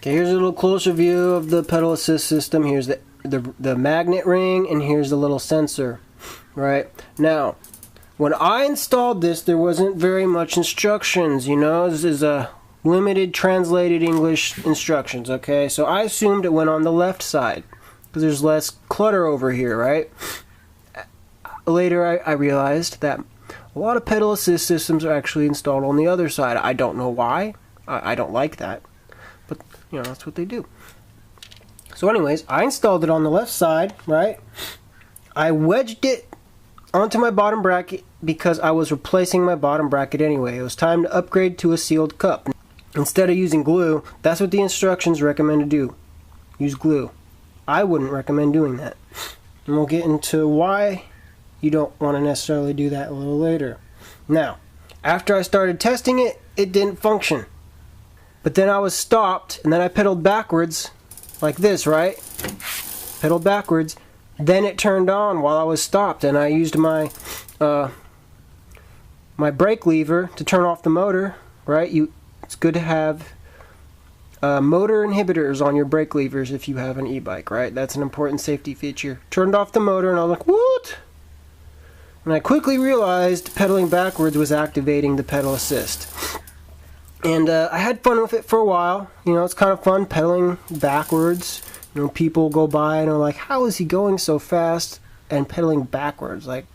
Okay, here's a little closer view of the pedal assist system. Here's the magnet ring, and here's the little sensor. Right now, when I installed this, there wasn't very much instructions. You know, this is a limited translated English instructions. Okay, so I assumed it went on the left side because there's less clutter over here, right? Later, I realized that a lot of pedal assist systems are actually installed on the other side. I don't know why. I don't like that, but you know, that's what they do. So anyways, I installed it on the left side, right? I wedged it onto my bottom bracket because I was replacing my bottom bracket anyway. It was time to upgrade to a sealed cup. Instead of using glue, that's what the instructions recommend to do. Use glue. I wouldn't recommend doing that. And we'll get into why you don't want to necessarily do that a little later. Now, after I started testing it, it didn't function. But then I was stopped, and then I pedaled backwards, like this, right? Pedaled backwards. Then it turned on while I was stopped, and I used my my brake lever to turn off the motor, right? It's good to have motor inhibitors on your brake levers if you have an e-bike, right? That's an important safety feature. Turned off the motor, and I was like, what? And I quickly realized pedaling backwards was activating the pedal assist. And I had fun with it for a while. You know, it's kind of fun pedaling backwards. You know, people go by and are like, how is he going so fast and pedaling backwards? Like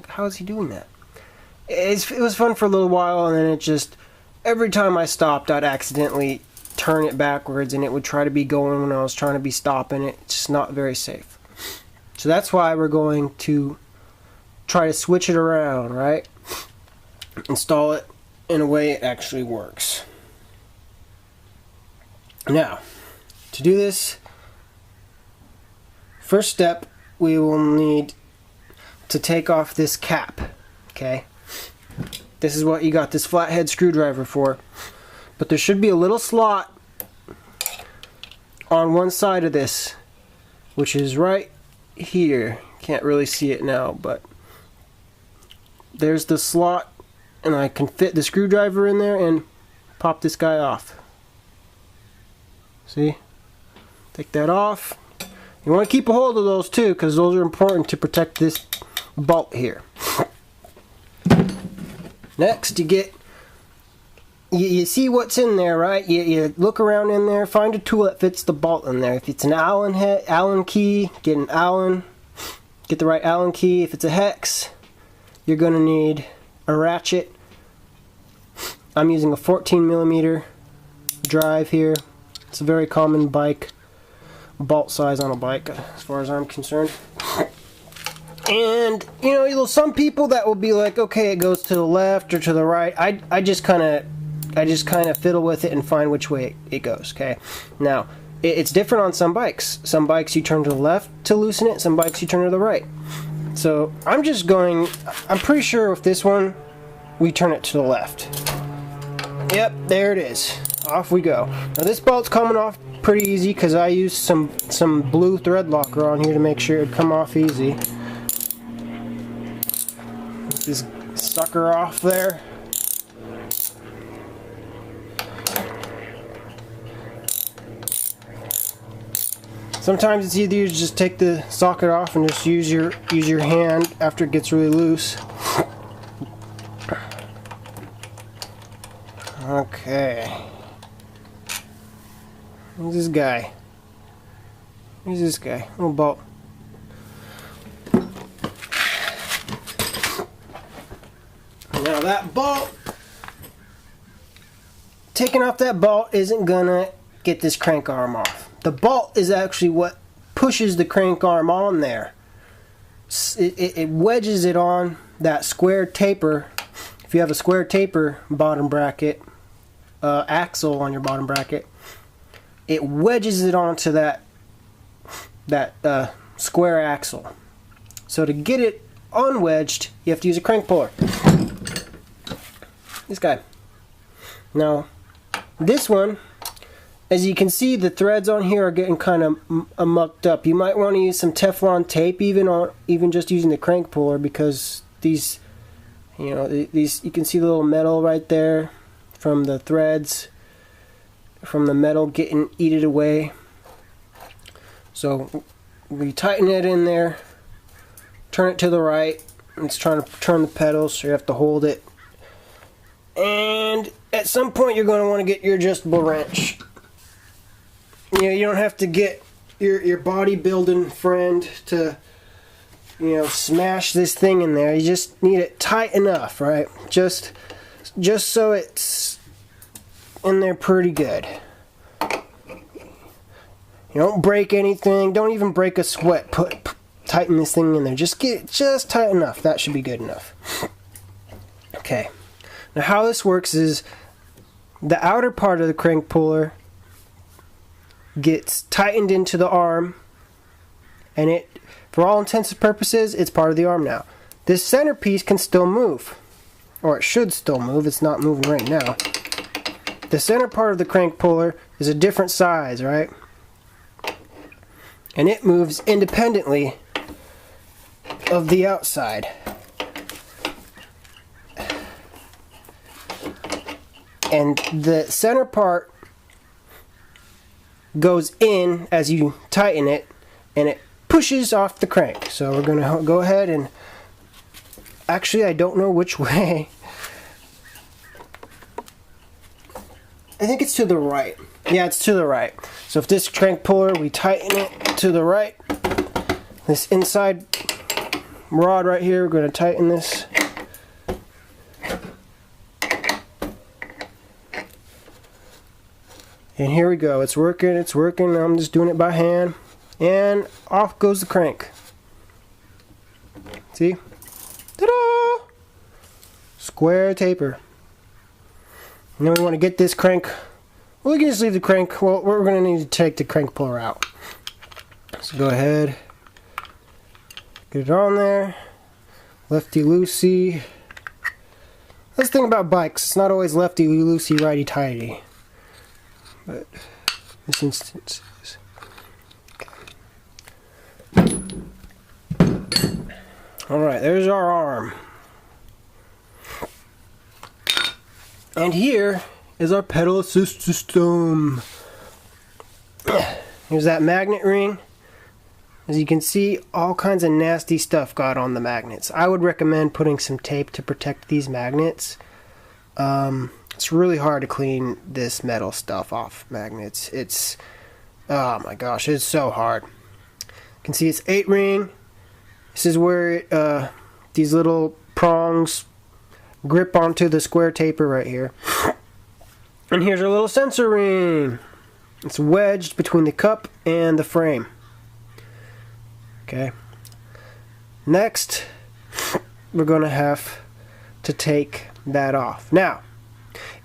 how is he doing that? It was fun for a little while, and then it just, every time I stopped, I'd accidentally turn it backwards, and it would try to be going when I was trying to be stopping it. It's just not very safe. So that's why we're going to try to switch it around, right? Install it in a way it actually works. Now, to do this, first step, we will need to take off this cap, okay? This is what you got this flathead screwdriver for. But there should be a little slot on one side of this, which is right here. Can't really see it now, but there's the slot, and I can fit the screwdriver in there and pop this guy off. See? Take that off. You want to keep a hold of those too, because those are important to protect this bolt here. Next, you see what's in there, right? You look around in there, find a tool that fits the bolt in there. If it's an Allen key, get an Allen. Get the right Allen key. If it's a hex, you're going to need a ratchet. I'm using a 14mm drive here. It's a very common bike bolt size on a bike, as far as I'm concerned. And you know, some people that will be like, okay, it goes to the left or to the right. I just kind of fiddle with it and find which way it goes. Okay, now it's different on some bikes. Some bikes you turn to the left to loosen it. Some bikes you turn to the right. So I'm pretty sure with this one, we turn it to the left. Yep, there it is. Off we go. Now this bolt's coming off pretty easy because I used some blue thread locker on here to make sure it'd come off easy. Get this sucker off there. Sometimes it's easier to just take the socket off and just use your hand after it gets really loose. Okay. Who's this guy? Who's this guy? Little bolt. Now that bolt, taking off that bolt isn't gonna get this crank arm off. The bolt is actually what pushes the crank arm on there. It wedges it on that square taper. If you have a square taper bottom bracket, axle on your bottom bracket, it wedges it onto that square axle. So to get it unwedged, you have to use a crank puller. This guy. Now, this one, as you can see, the threads on here are getting kind of mucked up. You might want to use some Teflon tape, even just using the crank puller, because these, you know, you can see the little metal right there from the threads. from the metal getting eaten away. So we tighten it in there, turn it to the right. It's trying to turn the pedals, so you have to hold it. And at some point you're going to want to get your adjustable wrench. You know, you don't have to get your bodybuilding friend to, you know, smash this thing in there. You just need it tight enough, right? Just so it's in there pretty good. You don't break anything. Don't even break a sweat. Tighten this thing in there. Just get it just tight enough. That should be good enough. Okay. Now how this works is the outer part of the crank puller gets tightened into the arm, and it, for all intents and purposes, it's part of the arm now. This centerpiece can still move, or it should still move. It's not moving right now. The center part of the crank puller is a different size, right? And it moves independently of the outside. And the center part goes in as you tighten it, and it pushes off the crank. So we're going to go ahead and, actually I don't know which way. I think it's to the right. Yeah, it's to the right. So if this crank puller, we tighten it to the right. This inside rod right here, we're going to tighten this. And here we go. It's working, it's working. I'm just doing it by hand. And off goes the crank. See? Ta-da! Square taper. And then we want to get this crank. Well, we can just leave the crank. Well, we're going to need to take the crank puller out. So go ahead. Get it on there. Lefty-loosey. That's the thing about bikes. It's not always lefty-loosey, righty-tighty. But this instance is. Alright, there's our arm. And here is our pedal assist system. Here's that magnet ring. As you can see, all kinds of nasty stuff got on the magnets. I would recommend putting some tape to protect these magnets. It's really hard to clean this metal stuff off magnets. It's, oh my gosh, it's so hard. You can see it's 8-ring. This is where these little prongs grip onto the square taper right here. And here's our little sensor ring. It's wedged between the cup and the frame. Okay. Next, we're going to have to take that off. Now,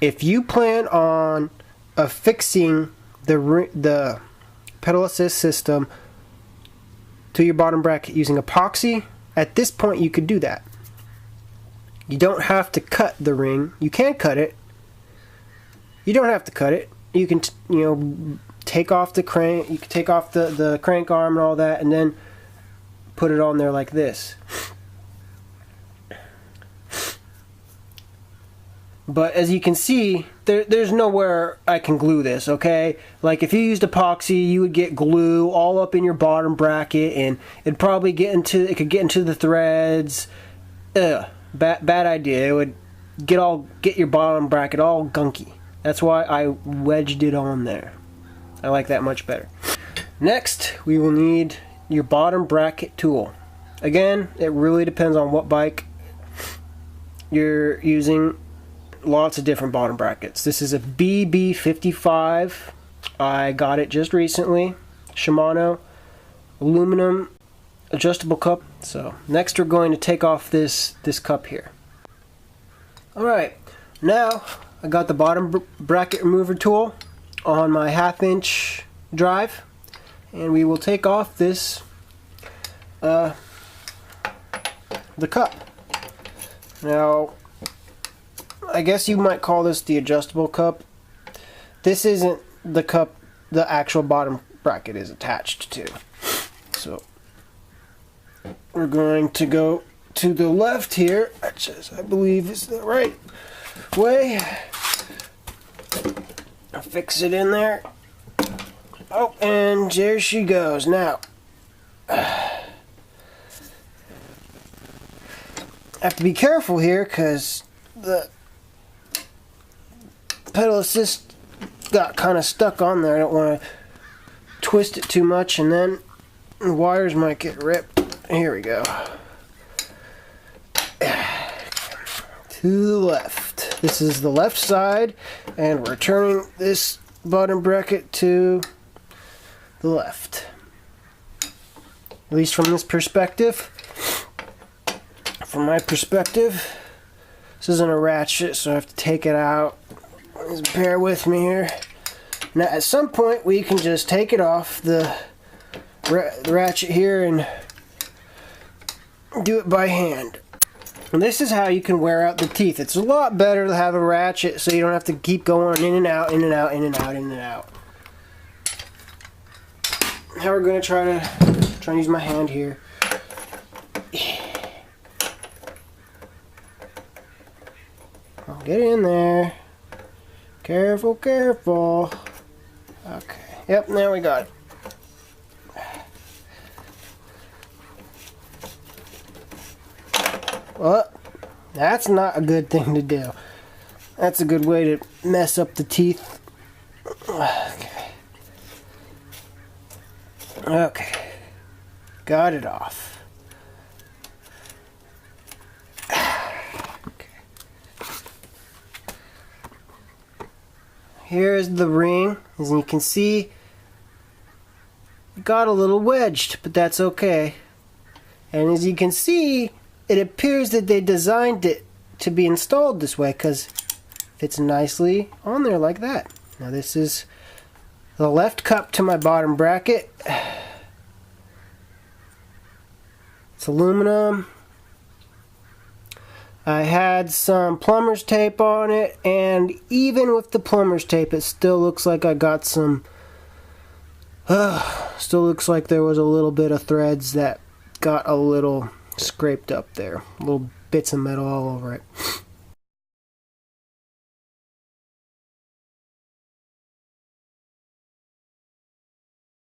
if you plan on affixing the pedal assist system to your bottom bracket using epoxy, at this point you could do that. You don't have to cut the ring. You can cut it. You don't have to cut it. You can, you know, take off the crank. You can take off the crank arm and all that, and then put it on there like this. But as you can see, there's nowhere I can glue this, okay? Like if you used epoxy, you would get glue all up in your bottom bracket, and it'd probably it could get into the threads. Ugh, bad idea. It would get your bottom bracket all gunky. That's why I wedged it on there. I like that much better. Next, we will need your bottom bracket tool. Again, it really depends on what bike you're using. Lots of different bottom brackets. This is a BB55. I got it just recently. Shimano aluminum adjustable cup. So next we're going to take off this cup here. Alright, now I got the bottom bracket remover tool on my 1/2-inch drive, and we will take off this the cup. Now I guess you might call this the adjustable cup. This isn't the cup the actual bottom bracket is attached to. So we're going to go to the left here, which I believe is the right way. fix it in there. Oh, and there she goes. Now, I have to be careful here because the pedal assist got kind of stuck on there. I don't want to twist it too much, and then the wires might get ripped. Here we go. To the left. This is the left side, and we're turning this bottom bracket to the left. At least from this perspective. From my perspective, this isn't a ratchet, so I have to take it out. Just bear with me here. Now, at some point, we can just take it off the ratchet here and do it by hand. And this is how you can wear out the teeth. It's a lot better to have a ratchet so you don't have to keep going in and out, in and out, in and out, in and out. Now we're going to try and use my hand here. I'll get in there. Careful, careful. Okay. Yep, now we got it. Well, that's not a good thing to do. That's a good way to mess up the teeth. Okay. Okay. Got it off. Okay. Here's the ring. As you can see, it got a little wedged, but that's okay. And as you can see, it appears that they designed it to be installed this way because it fits nicely on there like that. Now this is the left cup to my bottom bracket. It's aluminum. I had some plumber's tape on it, and even with the plumber's tape, it still looks like I got some... still looks like there was a little bit of threads that got a little scraped up there. Little bits of metal all over it.